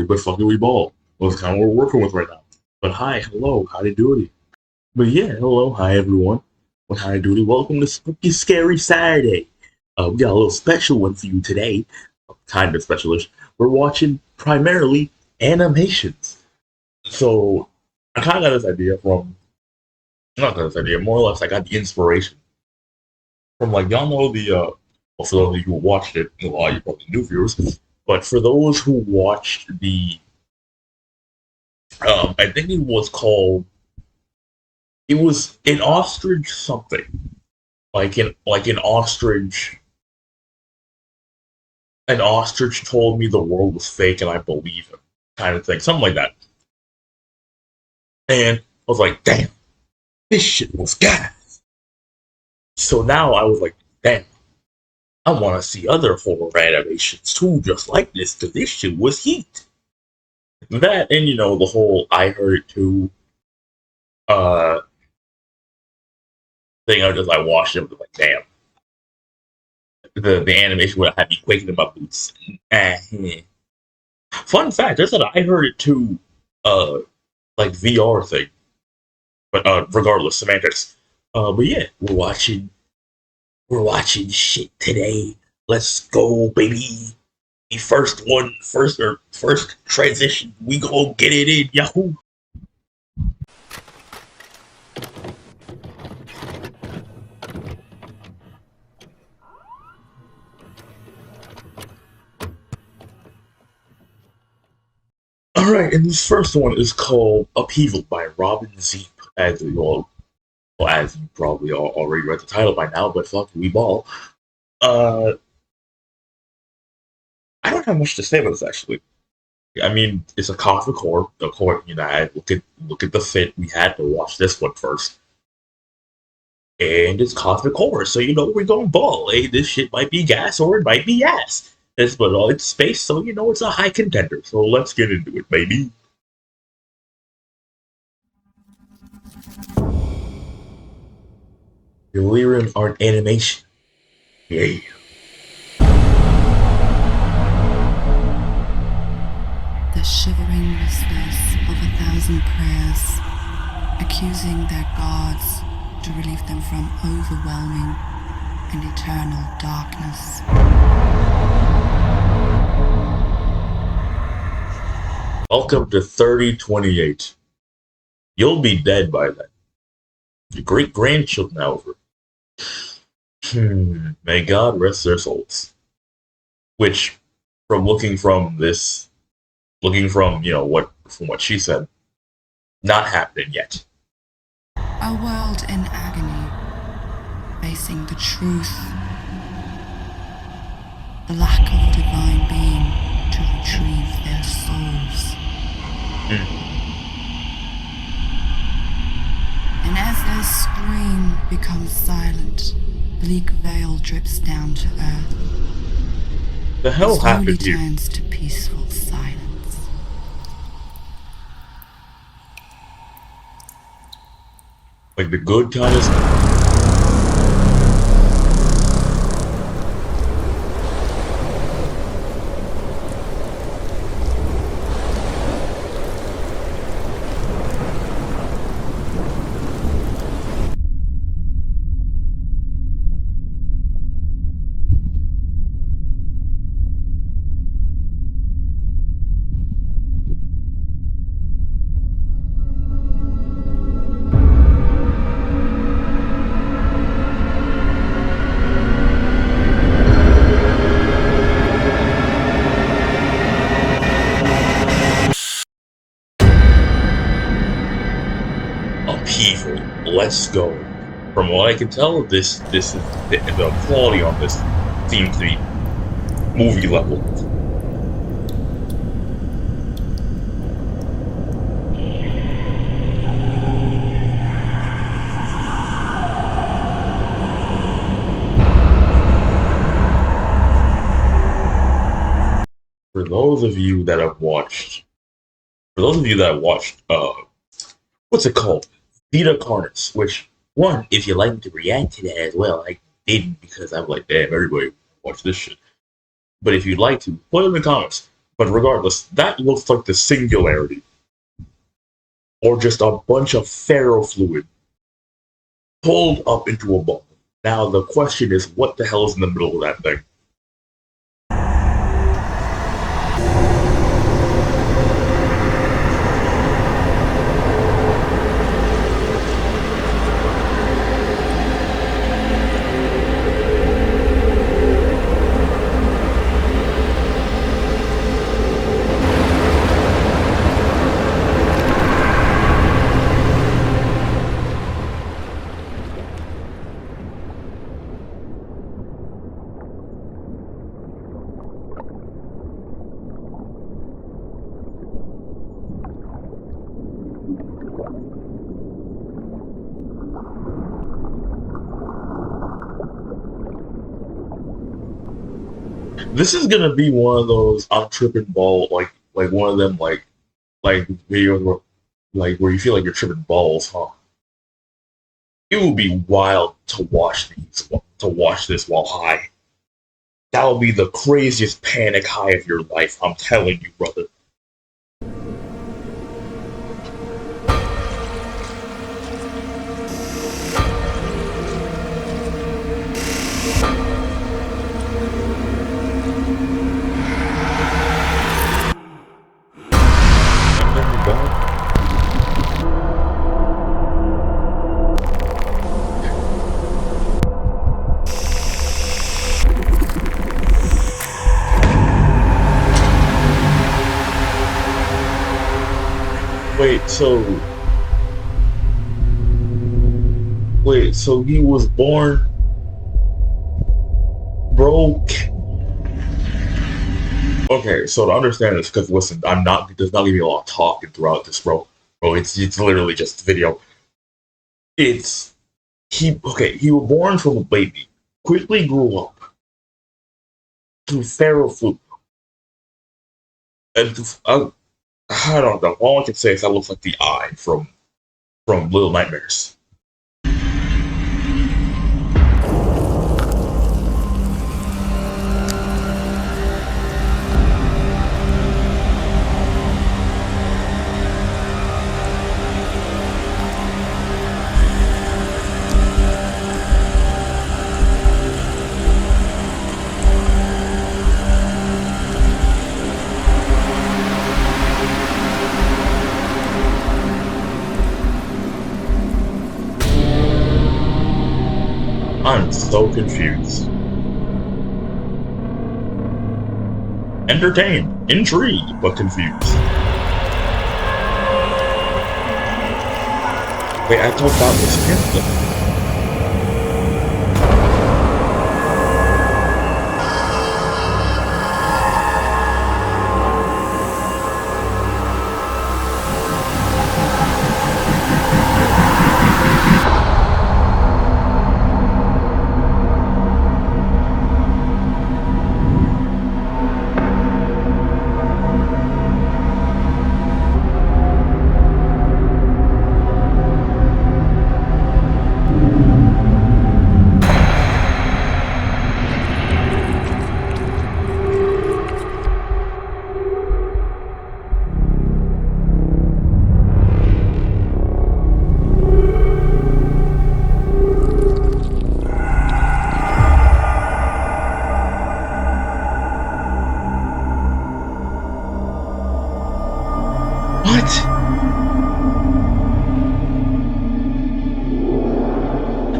Bally, but fucking we ball. Well, that's kind of what we're working with right now. But hi, hello, howdy doody. But yeah, hello, hi everyone. Well, howdy doody. Welcome to Spooky Scary Saturday. We got a little special one for you today. Kind of specialish. We're watching primarily animations. So I kind of got this idea from, not got this idea, more or less I got the inspiration from like, y'all know well, for those of you who watched it, a lot of you probably new viewers, but for those who watched I think it was an ostrich something, an ostrich told me the world was fake and I believe him, kind of thing, something like that. And I was like, damn, this shit was gas. So now I was like, damn, I want to see other horror animations too, just like this, because this shit was heat. That, and the whole I heard it too thing. I watched it, was like, damn. The animation would have me quaking in my boots. Fun fact, there's an I heard it too like VR thing. But regardless, semantics. But yeah, we're watching shit today. Let's go, baby. The first transition. We go get it in, Yahoo! Alright, and this first one is called Upheaval by Robin Zeep, as you probably already read the title by now, but fuck, we ball. I don't have much to say about this, actually. I mean, it's a cosmic horror. The horror, look at the fit. We had to watch this one first. And it's cosmic horror, so we're going ball. Hey, this shit might be gas or it might be ass. But it's space, so it's a high contender. So let's get into it, baby. Delirium art animation. Yeah. The shivering listeners of 1,000 prayers, accusing their gods to relieve them from overwhelming and eternal darkness. Welcome to 3028. You'll be dead by then. Your great-grandchildren, however. May God rest their souls. Which, from what she said, not happening yet. A world in agony, facing the truth, the lack of a divine being to retrieve their souls. And as their scream becomes silent, bleak veil drips down to earth. The hell happened here? Turns to peaceful silence. Like the good kind of stuff. Upheaval. Let's go. From what I can tell, this is the quality on this seems to be movie level. For those of you that watched, what's it called? Vita Carnus, which, one, if you'd like me to react to that as well, I didn't because I'm like, damn, everybody watch this shit. But if you'd like to, put it in the comments. But regardless, that looks like the singularity, or just a bunch of ferrofluid pulled up into a ball. Now the question is, what the hell is in the middle of that thing? This is gonna be one of those I'm tripping ball, like one of them like videos where where you feel like you're tripping balls, huh? It would be wild to watch this while high. That would be the craziest panic high of your life, I'm telling you, brother. Wait, so he was born broke. Okay, so to understand this, because listen, there's not gonna be a lot of talking throughout this, bro. Bro, it's literally just video. He was born from a baby, quickly grew up to feral food, and I don't know. All I can say is that looks like the eye from Little Nightmares. I'm so confused. Entertained, intrigued, but confused. Wait, I thought that was him though.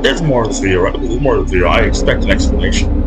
There's more of this video. There's more of this video. I expect an explanation.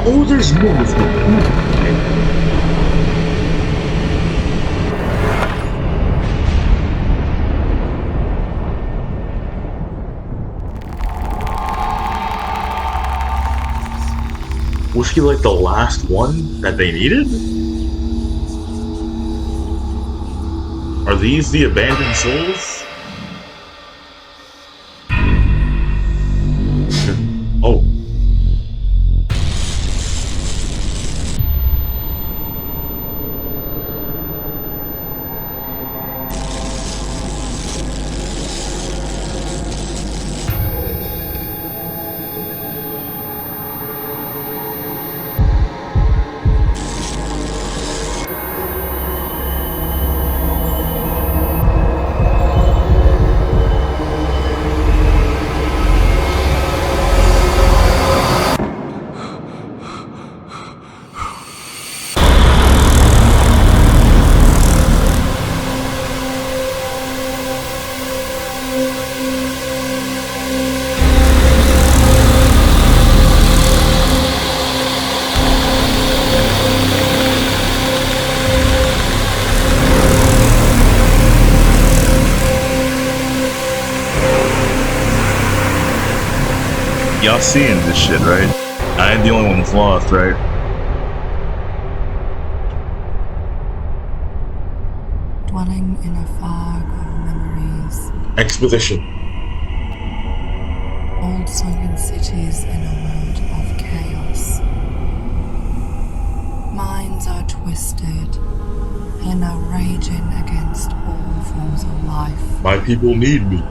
Oh, there's more of them. Was she like the last one that they needed? Are these the abandoned souls? Oh. Y'all seeing this shit, right? I ain't the only one that's lost, right? Dwelling in a fog of memories. Exposition. Old sunken cities in a world of chaos. Minds are twisted and are raging against all forms of life. My people need me.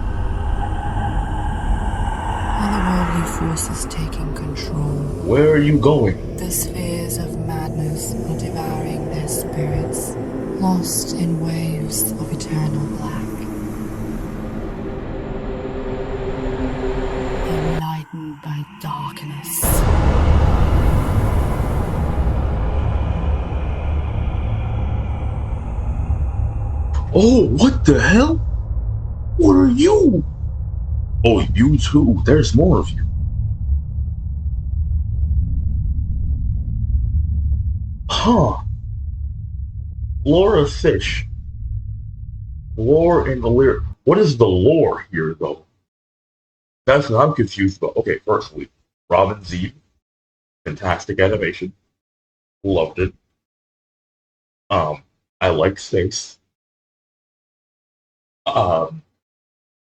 Otherworldly forces taking control. Where are you going? The spheres of madness are devouring their spirits, lost in waves of eternal black. Enlightened by darkness. Oh, what the hell? What are you? Oh, you too. There's more of you. Huh. Laura Fish. Lore and the lyric. What is the lore here, though? That's what I'm confused about. Okay, firstly, Robin Z. Fantastic animation. Loved it. I like space.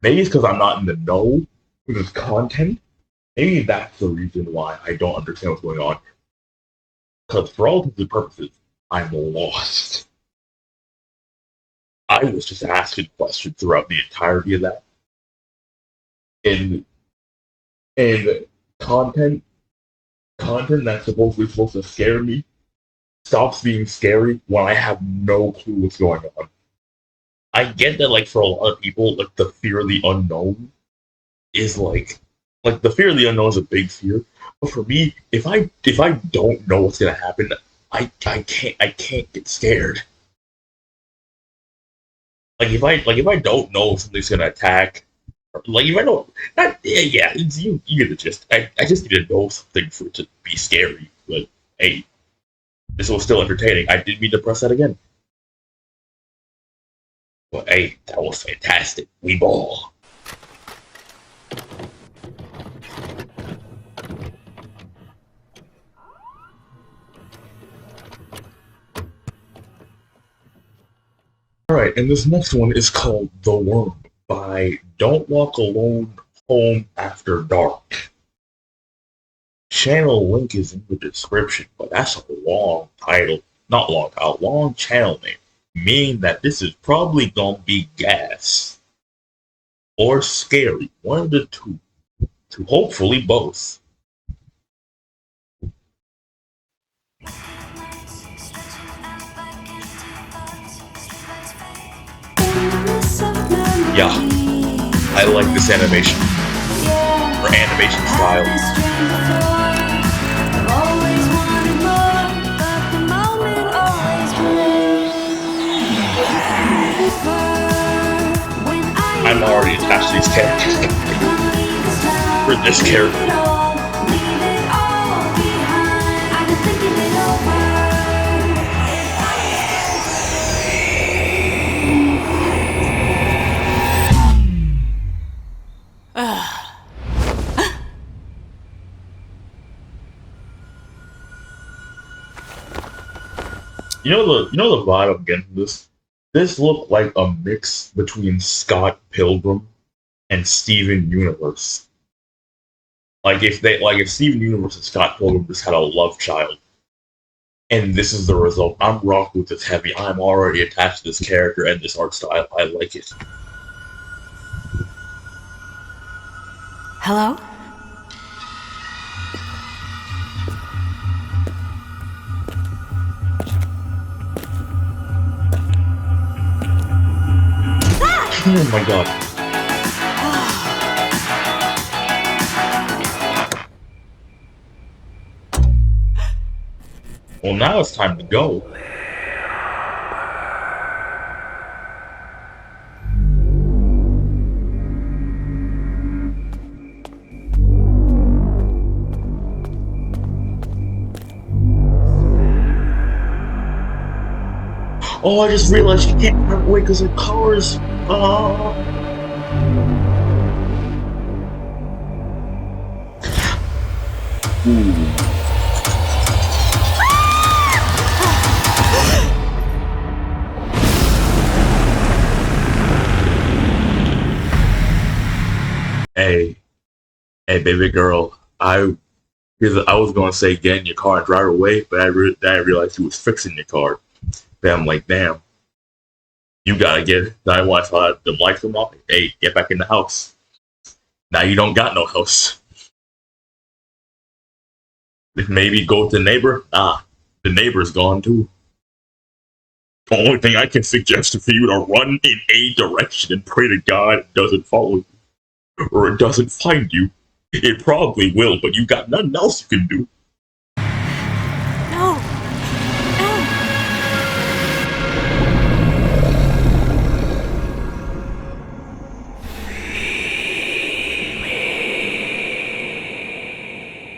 Maybe it's because I'm not in the know with this content. Maybe that's the reason why I don't understand what's going on. Because for all intents and purposes, I'm lost. I was just asking questions throughout the entirety of that. And content that's supposed to scare me stops being scary when I have no clue what's going on. I get that, like, for a lot of people, like, the fear of the unknown is like the fear of the unknown is a big fear. But for me, if I don't know what's gonna happen, I can't get scared. If I don't know if something's gonna attack, like if I don't, not yeah, you get the gist. I just need to know something for it to be scary. But hey, this was still entertaining. I didn't mean to press that again. But hey, that was fantastic. We ball. Alright, and this next one is called The Worm by Don't Walk Alone Home After Dark. Channel link is in the description, but that's a long title. Not long title, long channel name. Meaning that this is probably gonna be gas. Or scary. One of the two. To hopefully both. Yeah, I like this animation. Or animation style. I'm already attached to these characters. For this character. the vibe I'm getting from this. This looked like a mix between Scott Pilgrim and Steven Universe. Like if Steven Universe and Scott Pilgrim just had a love child, and this is the result. I'm rocking with this heavy. I'm already attached to this character and this art style. I like it. Hello? Oh my god. Well, now it's time to go. Oh, I just realized you can't run away because of cars. Oh. Hey, baby girl. I was gonna say get in your car and drive away, but I realized you was fixing your car. Then I'm like, damn. You gotta get. I want to the lights come off. Hey, get back in the house. Now you don't got no house. Maybe go to the neighbor. Nah, the neighbor's gone too. The only thing I can suggest is for you to run in a direction and pray to God it doesn't follow you. Or it doesn't find you. It probably will, but you got nothing else you can do. No.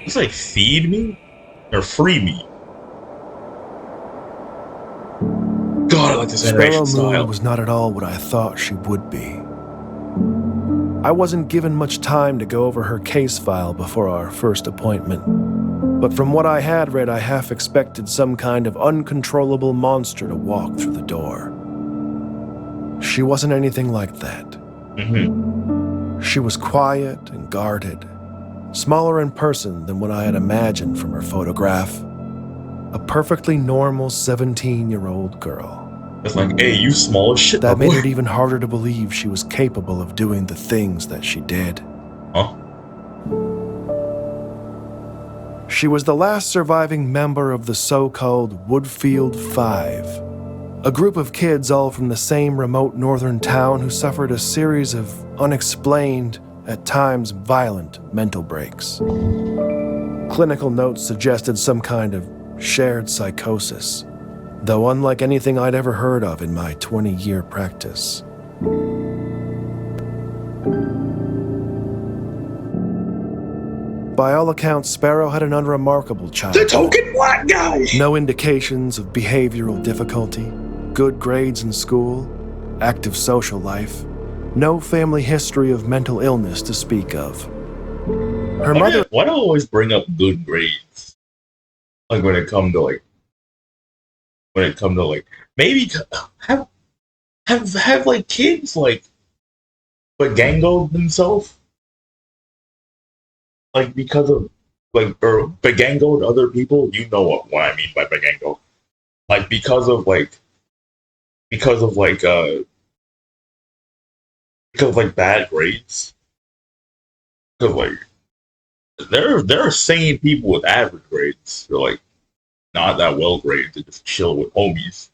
It's like feed me or free me. God, I like this animation Sparrow style. Moon was not at all what I thought she would be. I wasn't given much time to go over her case file before our first appointment, but from what I had read, I half expected some kind of uncontrollable monster to walk through the door. She wasn't anything like that. She was quiet and guarded, smaller in person than what I had imagined from her photograph. A perfectly normal 17-year-old girl. It's like, hey, you small as shit. That my made boy. it even harder to believe she was capable of doing the things that she did. Huh? She was the last surviving member of the so-called Woodfield Five, a group of kids all from the same remote northern town who suffered a series of unexplained, at times violent, mental breaks. Clinical notes suggested some kind of shared psychosis, though unlike anything I'd ever heard of in my 20-year practice. By all accounts, Sparrow had an unremarkable The childhood. token black guy! No indications of behavioral difficulty, good grades in school, active social life, no family history of mental illness to speak of. Her mother... Why do I always bring up good grades? Like when it come to maybe have like kids like but gangoed themselves? Like because of like or begangoed other people, you know what I mean by begango. Like because of bad grades. Because like there are sane people with average grades. They're like not that well graded to just chill with homies.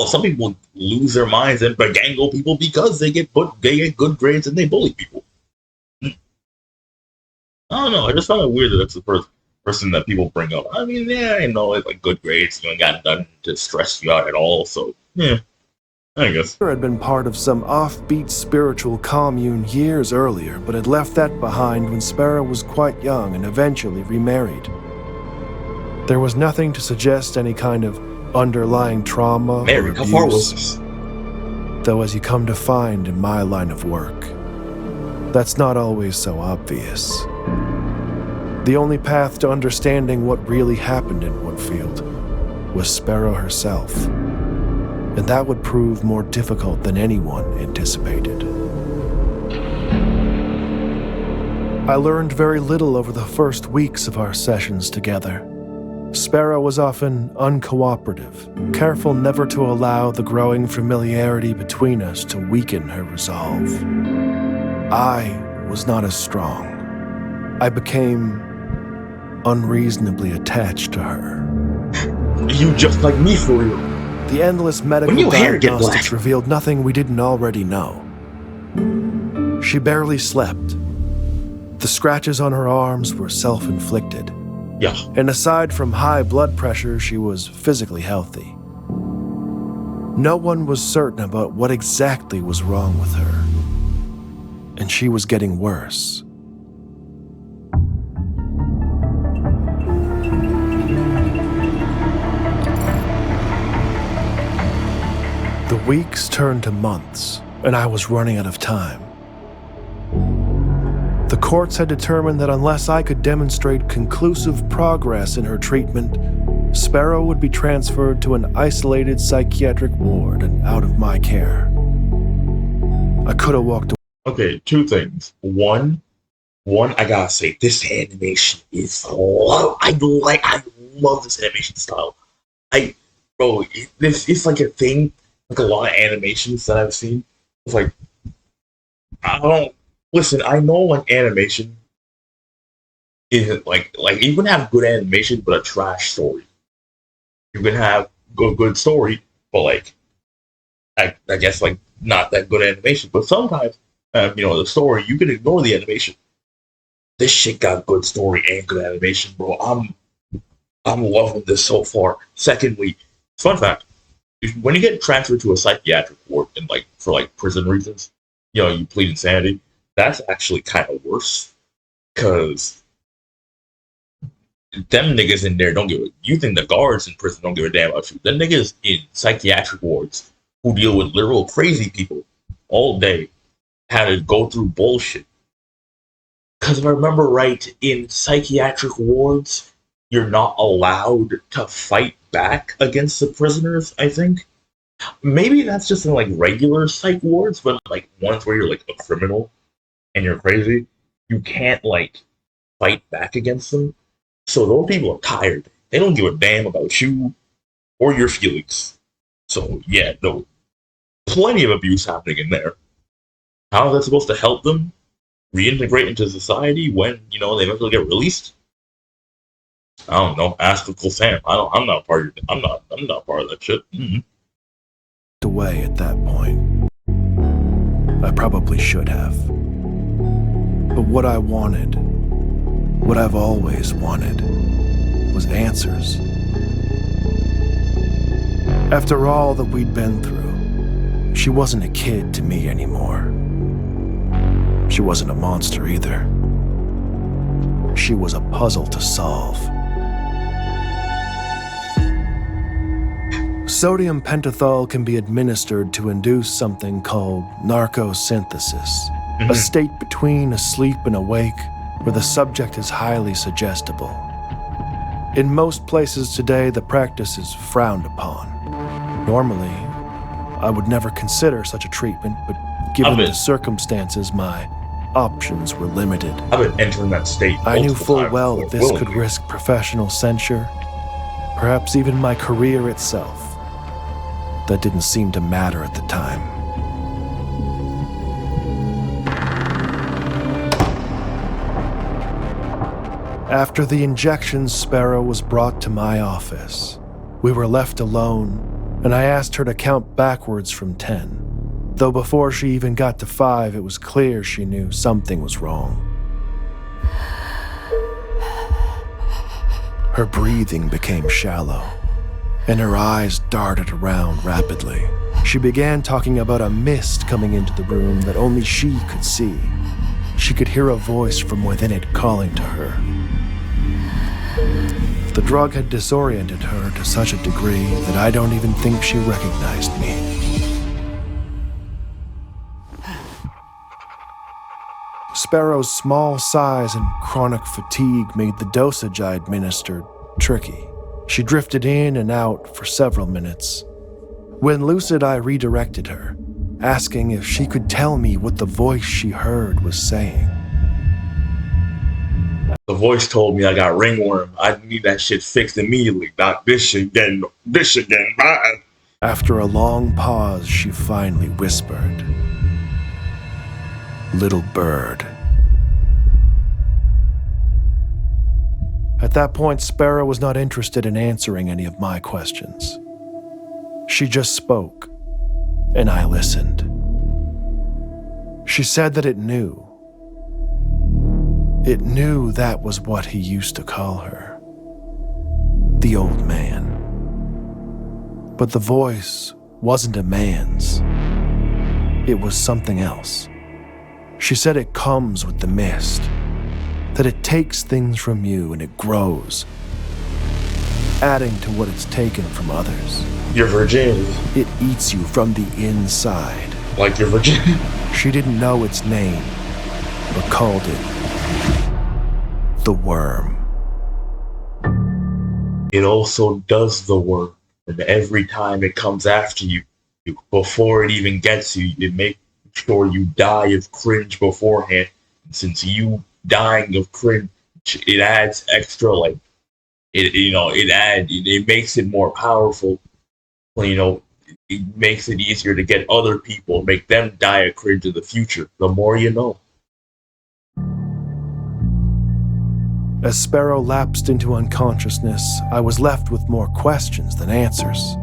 Some people lose their minds and begangle people because they get good grades and they bully people. I don't know. I just found it weird that that's the first person that people bring up. I mean, yeah, I know it's like good grades. You ain't got nothing to stress you out at all. So yeah, I guess. had been part of some offbeat spiritual commune years earlier, but had left that behind when Sparrow was quite young and eventually remarried. There was nothing to suggest any kind of underlying trauma Mary, or how far was abuse, this? though as you come to find in my line of work, that's not always so obvious. The only path to understanding what really happened in Woodfield was Sparrow herself, and that would prove more difficult than anyone anticipated. I learned very little over the first weeks of our sessions together. Sparrow was often uncooperative, careful never to allow the growing familiarity between us to weaken her resolve. I was not as strong. I became unreasonably attached to her. You just like me for real. The endless medical When your hair get diagnostics black. revealed nothing we didn't already know. She barely slept. The scratches on her arms were self-inflicted. Yeah. And aside from high blood pressure, she was physically healthy. No one was certain about what exactly was wrong with her. And she was getting worse. The weeks turned to months, and I was running out of time. The courts had determined that unless I could demonstrate conclusive progress in her treatment, Sparrow would be transferred to an isolated psychiatric ward and out of my care. I could have walked away. Okay, two things. One, I gotta say, this animation is I love this animation style. It's like a thing, like a lot of animations that I've seen. It's like, I know like animation isn't like you can have good animation but a trash story. You can have good story, but like I guess like not that good animation. But sometimes the story, you can ignore the animation. This shit got good story and good animation, bro. I'm loving this so far. Secondly, fun fact: when you get transferred to a psychiatric ward and like for like prison reasons, you plead insanity. That's actually kind of worse, cause them niggas in there don't give a. You think the guards in prison don't give a damn about you? Them niggas in psychiatric wards who deal with literal crazy people all day had to go through bullshit. Cause if I remember right, in psychiatric wards, you're not allowed to fight back against the prisoners. I think maybe that's just in like regular psych wards, but like ones where you're like a criminal and you're crazy, you can't like fight back against them. So those people are tired. They don't give a damn about you or your feelings. So yeah, no, plenty of abuse happening in there. How is that supposed to help them reintegrate into society when they eventually get released? I don't know. Ask Uncle Sam. I'm not part of. I'm not part of that shit. Mm-hmm. Away at that point. I probably should have. But what I wanted, what I've always wanted, was answers. After all that we'd been through, she wasn't a kid to me anymore. She wasn't a monster either. She was a puzzle to solve. Sodium pentothal can be administered to induce something called narcosynthesis, a state between asleep and awake where the subject is highly suggestible. In most places today, the practice is frowned upon. Normally, I would never consider such a treatment, but given the circumstances, my options were limited. I've been entering that state. I knew full well that this could risk professional censure, perhaps even my career itself. That didn't seem to matter at the time. After the injection, Sparrow was brought to my office. We were left alone, and I asked her to count backwards from 10. Though before she even got to 5, it was clear she knew something was wrong. Her breathing became shallow, and her eyes darted around rapidly. She began talking about a mist coming into the room that only she could see. She could hear a voice from within it calling to her. The drug had disoriented her to such a degree that I don't even think she recognized me. Sparrow's small size and chronic fatigue made the dosage I administered tricky. She drifted in and out for several minutes. When lucid, I redirected her, asking if she could tell me what the voice she heard was saying. The voice told me I got ringworm. I need that shit fixed immediately. Not this shit getting bad. After a long pause, she finally whispered, "Little bird." At that point, Sparrow was not interested in answering any of my questions. She just spoke, and I listened. She said that it knew. It knew that was what he used to call her. The old man. But the voice wasn't a man's. It was something else. She said it comes with the mist, that it takes things from you and it grows, adding to what it's taken from others. Your virginity. It eats you from the inside. Like your virginity? She didn't know its name, but called it the worm. It also does the work, and every time it comes after you, before it even gets you, it makes sure you die of cringe beforehand. And since you dying of cringe, it adds extra, like, it makes it more powerful. It makes it easier to get other people, make them die of cringe in the future. The more you know. As Sparrow lapsed into unconsciousness, I was left with more questions than answers.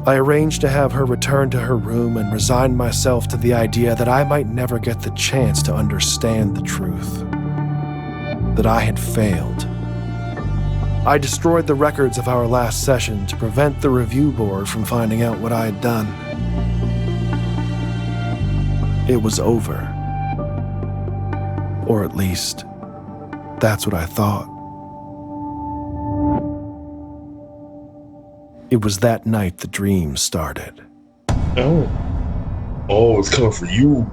I arranged to have her return to her room and resigned myself to the idea that I might never get the chance to understand the truth. That I had failed. I destroyed the records of our last session to prevent the review board from finding out what I had done. It was over. Or at least, that's what I thought. It was that night the dream started. Oh, it's coming for you.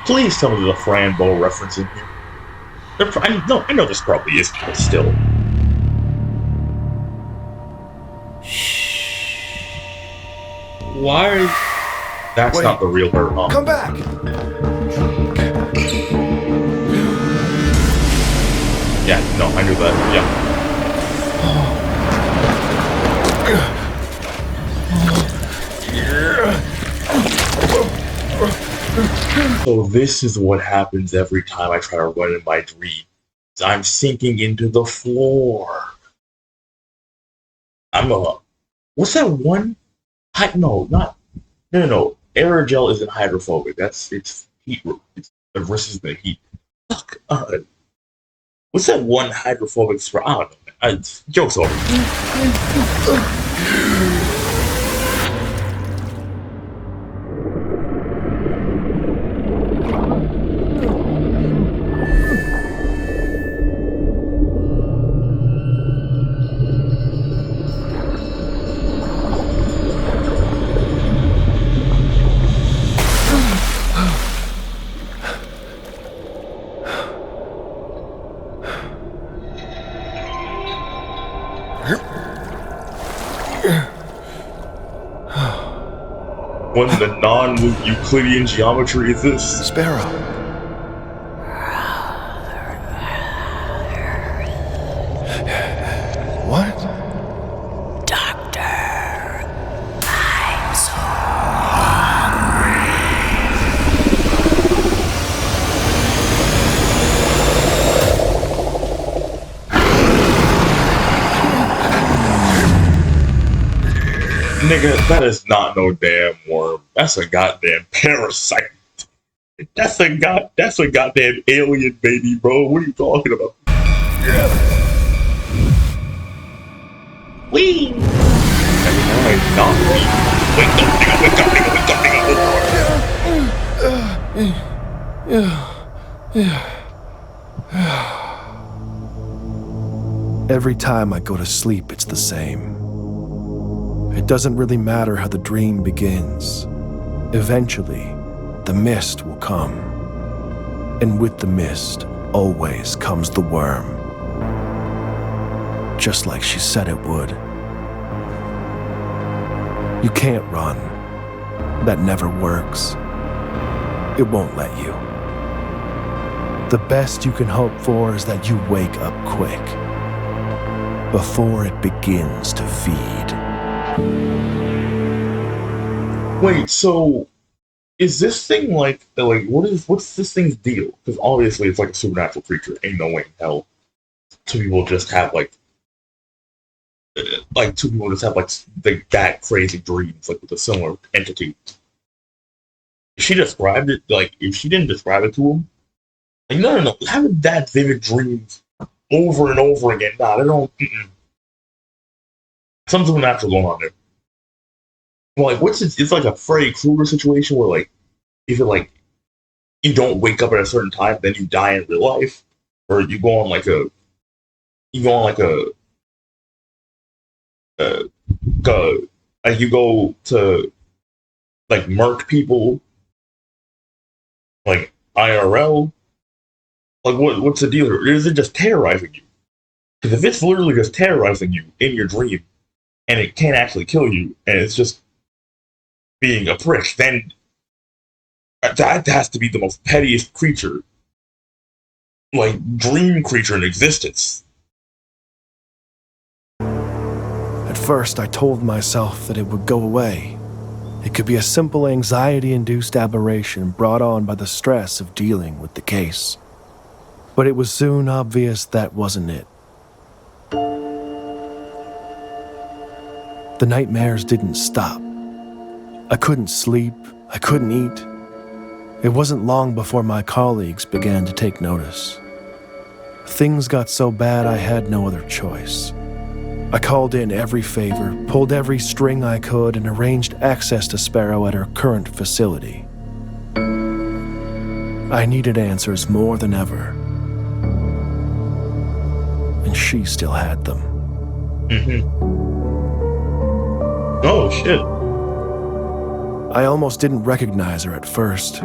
Please tell me there's a Frambo reference in here. I know this probably is, but still. Why? That's Wait. not the real her, huh? Come back! Yeah, no, I knew that. Yeah. So this is what happens every time I try to run in my dream. I'm sinking into the floor. What's that one? No. Aerogel isn't hydrophobic. It's heat. It versus the heat. Fuck. What's that one hydrophobic spray? I don't know. Joke's over. What in the non-Euclidean geometry is this? Sparrow. What? Doctor, I'm so hungry. Nigga, that is not no damn worm. That's a goddamn parasite. That's a goddamn alien baby, bro. What are you talking about? Wee! Alright, not me. Wake up, nigga, wake up, nigga, wake up, nigga. Every time I go to sleep, it's the same. It doesn't really matter how the dream begins. Eventually, the mist will come. And with the mist, always comes the worm. Just like she said it would. You can't run. That never works. It won't let you. The best you can hope for is that you wake up quick, before it begins to feed. Wait, so is this thing like what's this thing's deal? Because obviously it's like a supernatural creature. Ain't no way in hell two people just have that crazy dreams like with a similar entity. She described it if she didn't describe it to him, no, having that vivid dreams over and over again. Nah, they don't. Something supernatural going on there. Well, it's like a Freddy Krueger situation where if you don't wake up at a certain time, then you die in real life, or you go on you go to murk people IRL. What's the deal here? Or is it just terrorizing you? Because if it's literally just terrorizing you in your dream, and it can't actually kill you, and it's just being a prick, then that has to be the most pettiest creature, dream creature in existence. At first, I told myself that it would go away. It could be a simple anxiety-induced aberration brought on by the stress of dealing with the case. But it was soon obvious that wasn't it. The nightmares didn't stop. I couldn't sleep, I couldn't eat. It wasn't long before my colleagues began to take notice. Things got so bad I had no other choice. I called in every favor, pulled every string I could, and arranged access to Sparrow at her current facility. I needed answers more than ever. And she still had them. Oh, shit. I almost didn't recognize her at first.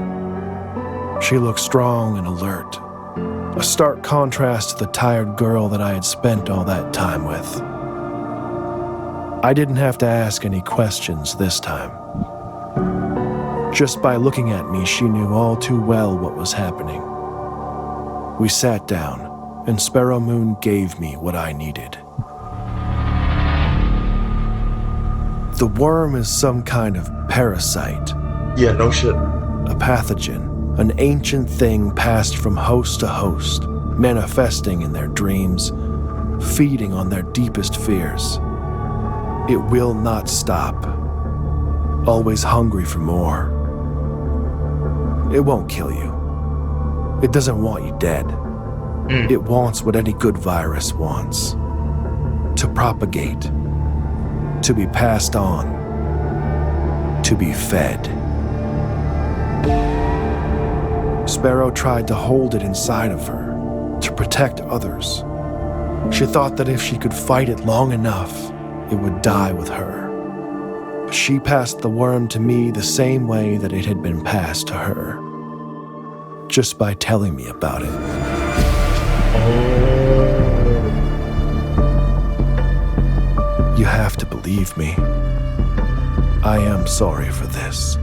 She looked strong and alert, a stark contrast to the tired girl that I had spent all that time with. I didn't have to ask any questions this time. Just by looking at me, she knew all too well what was happening. We sat down, and Sparrow Moon gave me what I needed. The worm is some kind of parasite. Yeah, no shit. A pathogen, an ancient thing passed from host to host, manifesting in their dreams, feeding on their deepest fears. It will not stop, always hungry for more. It won't kill you. It doesn't want you dead. It wants what any good virus wants. To propagate. To be passed on. To be fed. Sparrow tried to hold it inside of her, to protect others. She thought that if she could fight it long enough, it would die with her. She passed the worm to me the same way that it had been passed to her. Just by telling me about it. You have to believe me. I am sorry for this.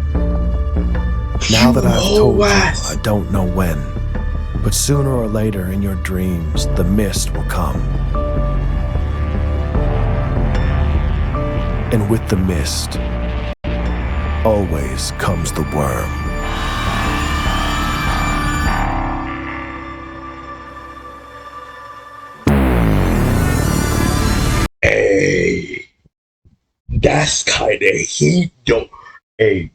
Now that I've told you, I don't know when, but sooner or later in your dreams, the mist will come. And with the mist, always comes the worm. Hey, that's kind of heat. Don't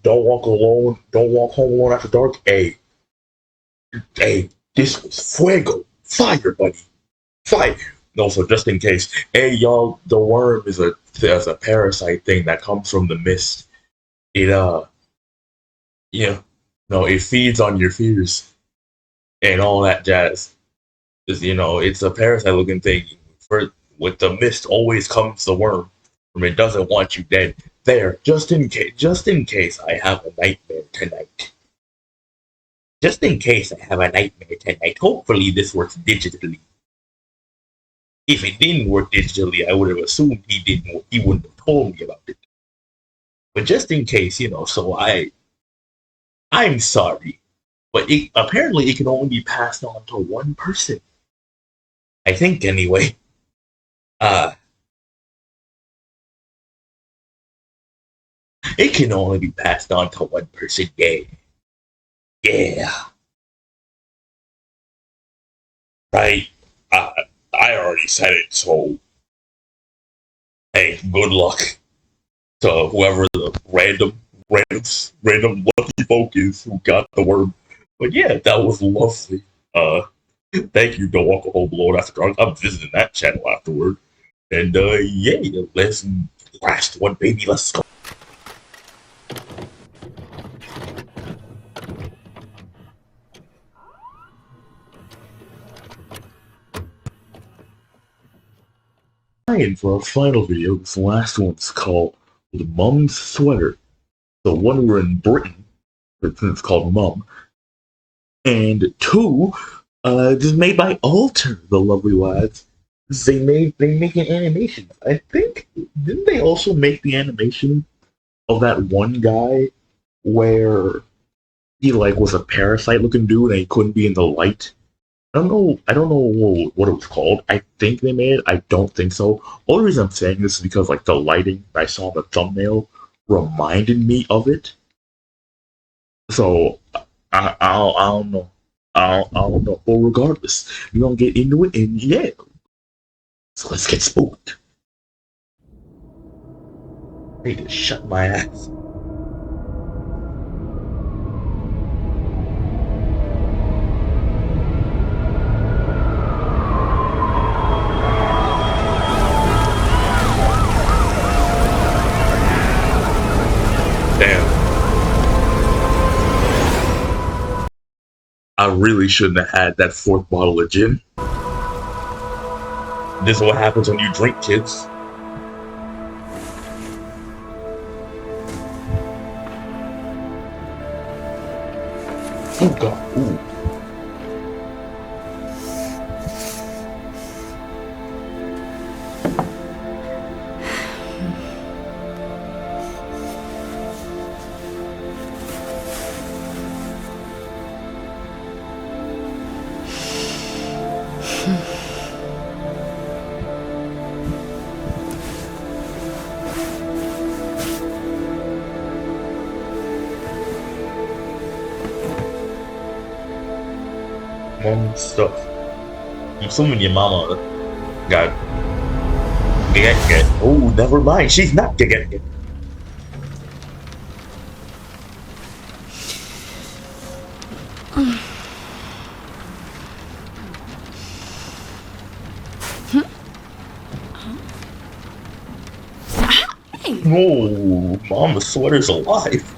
walk alone. Don't walk home alone after dark. This was fuego, fire, buddy, fire. No, so just in case, hey y'all, the worm is a parasite thing that comes from the mist. It no, it feeds on your fears and all that jazz. It's a parasite looking thing. With the mist always comes the worm. It doesn't want you dead. There, just in case I have a nightmare tonight. Just in case I have a nightmare tonight. Hopefully this works digitally. If it didn't work digitally, I would have assumed he wouldn't have told me about it. But just in case, so I'm sorry. But apparently it can only be passed on to one person. I think anyway. It can only be passed on to one person. Yeah. Right. I already said it, so hey, good luck to whoever the random lucky folk is who got the worm. But yeah, that was lovely. Thank you, Don't Walk Home Alone After Dark. I'm visiting that channel afterward. And yeah, let's blast one, baby. Let's go. And for our final video, this last one's called The Mum's Sweater. The one we're in Britain, it's called Mum. And 2, this is made by Alter, the lovely lads. They make an animation. I think, didn't they also make the animation of that one guy where he was a parasite looking dude and he couldn't be in the light? I don't know what it was called. I think they made it. I don't think so. Only reason I'm saying this is because the lighting I saw in the thumbnail reminded me of it. So I don't know. I don't know. But regardless, we're gonna get into it, and yeah. So let's get spooked. I need to shut my ass. I really shouldn't have had that 4th bottle of gin. This is what happens when you drink, kids. Oh god, ooh. Mom stuff. I'm assuming your mama got get. Oh, never mind. She's not get. Oh, Mama's sweater's alive.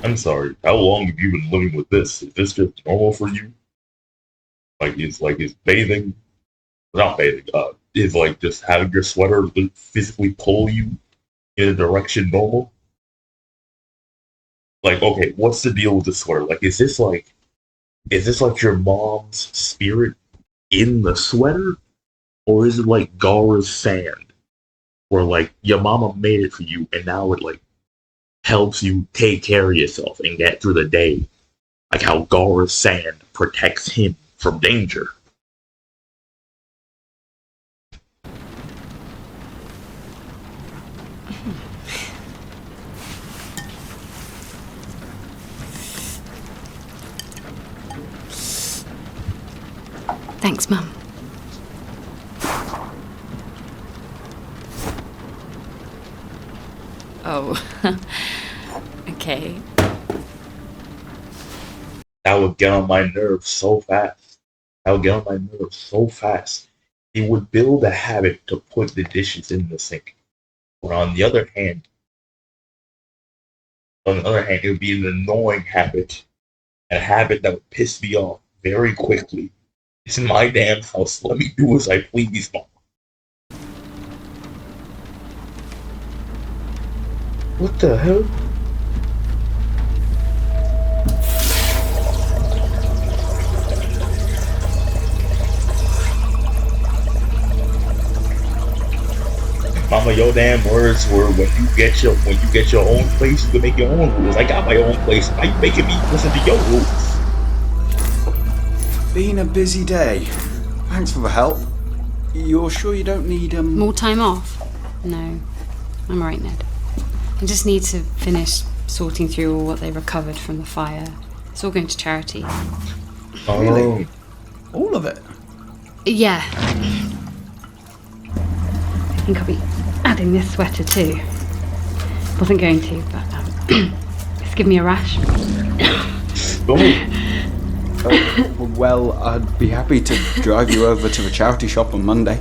I'm sorry, how long have you been living with this? Is this just normal for you? Is bathing, not bathing, is just having your sweater physically pull you in a direction normal? Okay, what's the deal with the sweater? Is this your mom's spirit in the sweater? Or is it like Gara's sand? Where your mama made it for you and now it helps you take care of yourself and get through the day. Like how Gara's sand protects him from danger. Thanks, Mum. Oh, okay. That would get on my nerves so fast. He would build a habit to put the dishes in the sink. But on the other hand, it would be an annoying habit, a habit that would piss me off very quickly. It's in my damn house. Let me do as I please, Mom. What the hell? Mama, your damn words were when you get your own place, you can make your own rules. I got my own place. Why you making me listen to your rules? Been a busy day. Thanks for the help. You're sure you don't need More time off? No. I'm alright, Ned. I just need to finish sorting through all what they recovered from the fire. It's all going to charity. Really? All of it? Yeah. I think I'll be adding this sweater too. Wasn't going to, but it's given me a rash. Well, I'd be happy to drive you over to the charity shop on Monday.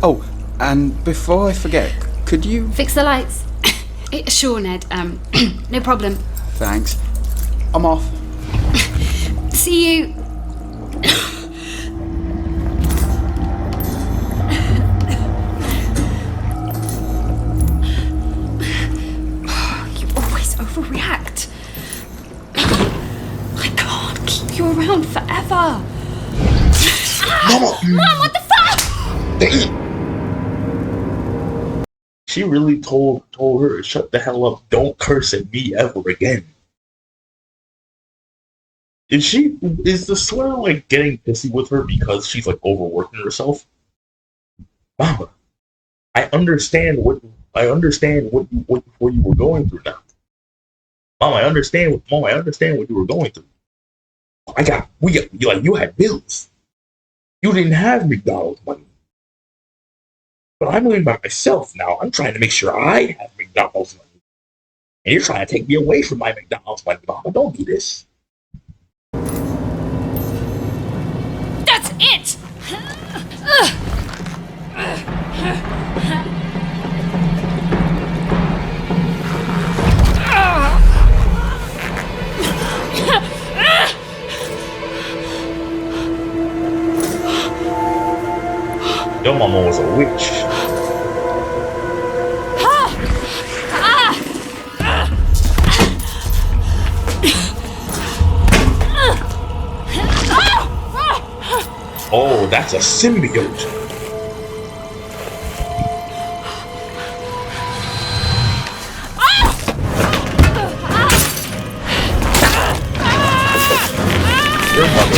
Oh, and before I forget, could you... Fix the lights? Sure, Ned. No problem. Thanks. I'm off. See you. You always overreact. I can't keep you around forever. Mom, what the fuck? She really told her to shut the hell up. Don't curse at me ever again. Is the sweater like getting pissy with her because she's like overworking herself? Mama, I understand what you were going through now. Mom, I understand what you were going through. You had bills. You didn't have McDonald's money. But I'm living by myself now. I'm trying to make sure I have McDonald's money. And you're trying to take me away from my McDonald's money, Mama. Don't do this. That's it! Your mama was a witch. Oh, that's a symbiote. Your mother.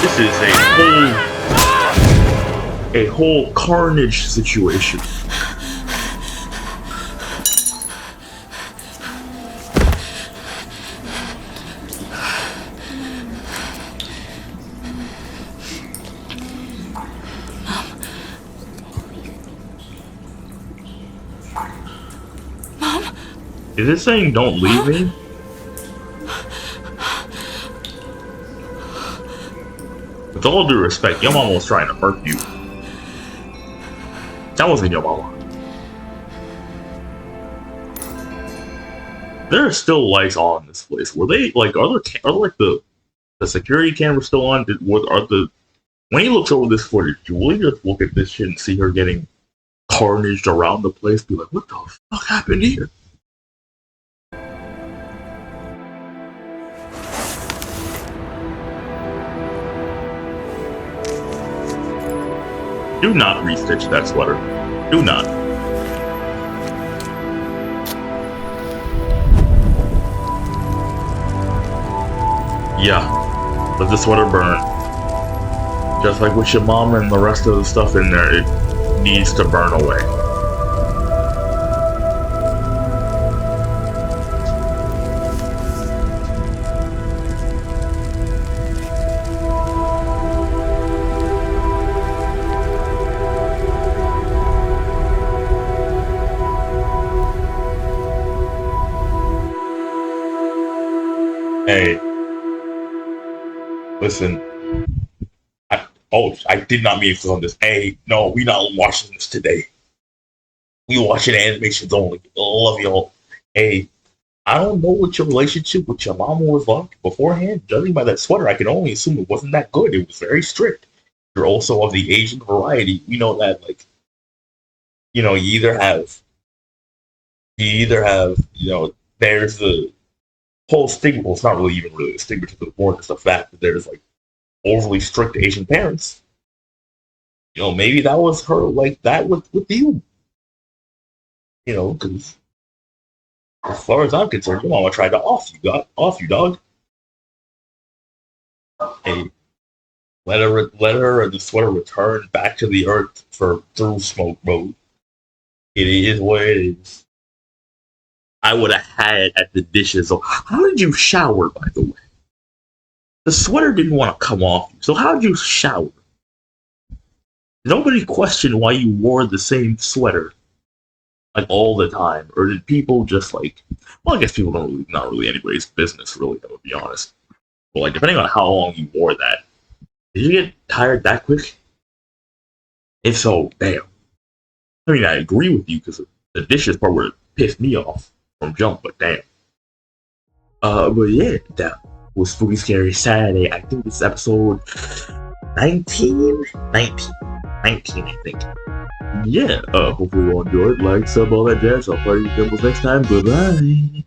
This is a whole carnage situation. Mom? Is it saying don't leave me? With all due respect, your mama was trying to hurt you. That wasn't your mama. There are still lights on in this place. Were they like are the security cameras still on? When he looks over this footage, will he just look at this shit and see her getting carnage around the place. Be like, what the fuck happened here? Do not restitch that sweater. Do not. Yeah, let the sweater burn. Just like with your mom and the rest of the stuff in there, it needs to burn away. Hey, listen. I did not mean to film this. Hey, no, we not watching this today. We watching animations only. Love y'all. Hey, I don't know what your relationship with your mama was like beforehand. Judging by that sweater, I can only assume it wasn't that good. It was very strict. You're also of the Asian variety. We know that, like, you know, you either have, there's the whole stigma. Well, it's not really even really a stigma to the board. It's the fact that there's like overly strict Asian parents. You know, maybe that was her like that with you. You know, because as far as I'm concerned, your mama tried to off you, dog. Hey, let her and the sweater return back to the earth for through smoke mode. It is what it is. I would have had at the dishes. So how did you shower, by the way? The sweater didn't want to come off you, so how did you shower? Nobody questioned why you wore the same sweater like all the time, or did people just like? Well, I guess people don't really, not really anybody's business, really. To be honest, but like depending on how long you wore that, did you get tired that quick? If so, damn. I mean, I agree with you because the dishes part would have pissed me off from jump, but damn. But yeah, that was Spooky Scary Saturday. I think this is episode 19, I think. Yeah, hopefully you all enjoyed. Like, sub, all that jazz. I'll play you Dimples next time. Goodbye.